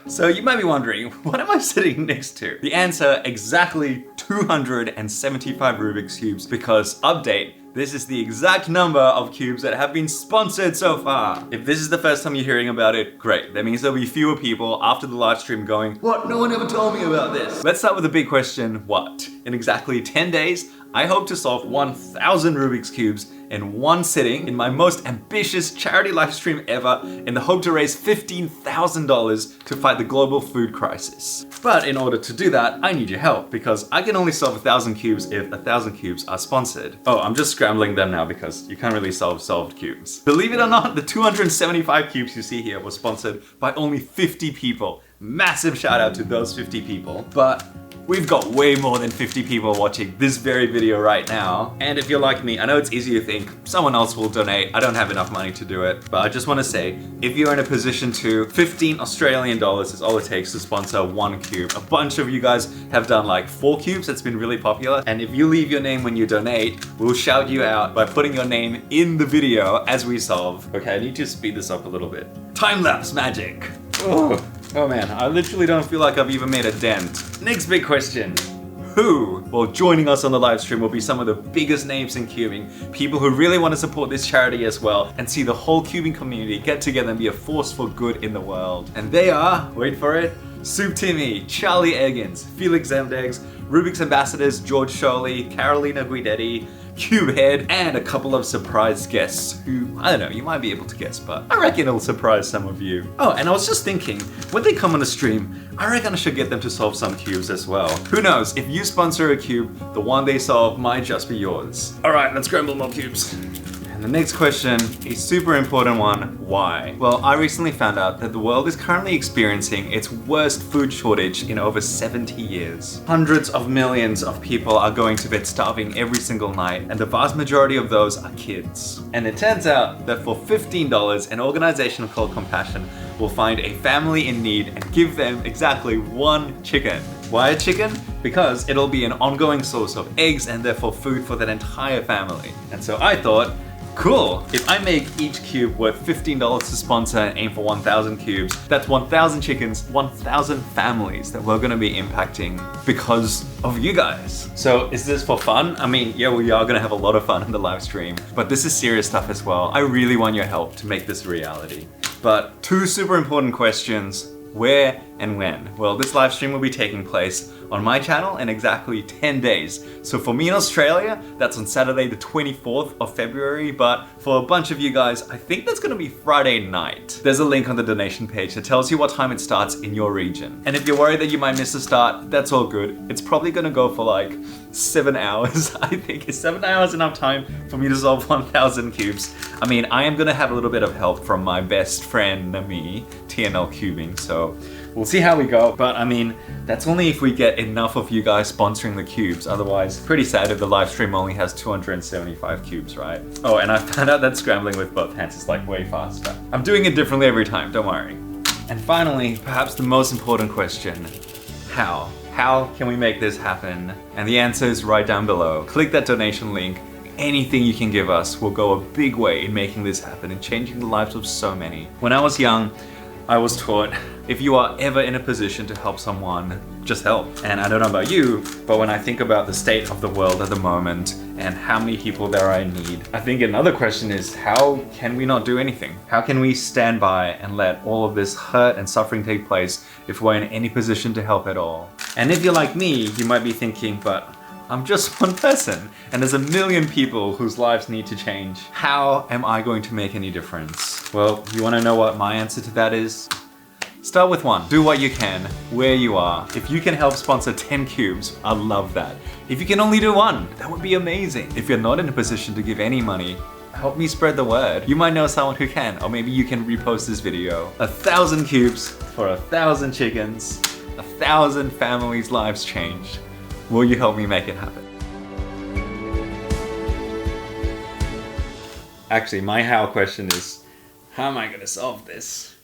So you might be wondering, what am I sitting next to? The answer, exactly 275 Rubik's Cubes, because update, this is the exact number of cubes that have been sponsored so far. If this is the first time you're hearing about it, great. That means there'll be fewer people after the live stream going, what? No one ever told me about this. Let's start with the big question, what? In exactly 10 days, I hope to solve 1,000 Rubik's Cubes in one sitting in my most ambitious charity live stream ever in the hope to raise $15,000 to fight the global food crisis. But in order to do that, I need your help because I can only solve 1,000 cubes if 1,000 cubes are sponsored. Oh, I'm just scrambling them now because you can't really solve solved cubes. Believe it or not, the 275 cubes you see here were sponsored by only 50 people. Massive shout out to those 50 people. But we've got way more than 50 people watching this very video right now. And if you're like me, I know it's easy to think someone else will donate. I don't have enough money to do it. But I just want to say, if you're in a position to, 15 Australian dollars is all it takes to sponsor one cube. A bunch of you guys have done like 4 cubes. That's been really popular. And if you leave your name when you donate, we'll shout you out by putting your name in the video as we solve. Okay, I need to speed this up a little bit. Time-lapse magic. Oh man, I literally don't feel like I've even made a dent. Next big question. Who? Well, joining us on the live stream will be some of the biggest names in cubing, people who really want to support this charity as well and see the whole cubing community get together and be a force for good in the world. And they are, wait for it, Soup Timmy, Charlie Eggins, Felix Zemdegs, Rubik's ambassadors George Sholey, Carolina Guidetti, Cubehead, and a couple of surprise guests who, I don't know, you might be able to guess, but I reckon it'll surprise some of you. Oh, and I was just thinking, when they come on the stream, I reckon I should get them to solve some cubes as well. Who knows, if you sponsor a cube, the one they solve might just be yours. All right, let's scramble more cubes. And the next question, a super important one, why? Well, I recently found out that the world is currently experiencing its worst food shortage in over 70 years. Hundreds of millions of people are going to bed starving every single night, and the vast majority of those are kids. And it turns out that for $15, an organization called Compassion will find a family in need and give them exactly 1 chicken. Why a chicken? Because it'll be an ongoing source of eggs and therefore food for that entire family. And so I thought, cool, if I make each cube worth $15 to sponsor and aim for 1,000 cubes, that's 1,000 chickens, 1,000 families that we're gonna be impacting because of you guys. So is this for fun? I mean, yeah, we are gonna have a lot of fun in the live stream, but this is serious stuff as well. I really want your help to make this a reality. But 2 super important questions. Where and when? Well, this live stream will be taking place on my channel in exactly 10 days. So for me in Australia, that's on Saturday the 24th of February, but for a bunch of you guys, I think that's gonna be Friday night. There's a link on the donation page that tells you what time it starts in your region. And if you're worried that you might miss the start, that's all good. It's probably gonna go for like 7 hours. I think is 7 hours enough time for me to solve 1,000 cubes. I mean, I am gonna have a little bit of help from my best friend, Nami, TNL Cubing, so we'll see how we go. But I mean, that's only if we get enough of you guys sponsoring the cubes. Otherwise, pretty sad if the live stream only has 275 cubes, right? Oh, and I found out that scrambling with both hands is like way faster. I'm doing it differently every time, don't worry. And finally, perhaps the most important question, how? How can we make this happen? And the answer is right down below. Click that donation link. Anything you can give us will go a big way in making this happen and changing the lives of so many. When I was young, I was taught, if you are ever in a position to help someone, just help. And I don't know about you, but when I think about the state of the world at the moment and how many people there are in need, I think another question is, how can we not do anything? How can we stand by and let all of this hurt and suffering take place if we're in any position to help at all? And if you're like me, you might be thinking, but I'm just one person, and there's a million people whose lives need to change. How am I going to make any difference? Well, you want to know what my answer to that is? Start with 1. Do what you can, where you are. If you can help sponsor 10 cubes, I'd love that. If you can only do 1, that would be amazing. If you're not in a position to give any money, help me spread the word. You might know someone who can, or maybe you can repost this video. 1,000 cubes for 1,000 chickens, 1,000 families' lives changed. Will you help me make it happen? Actually, my how question is, how am I gonna solve this?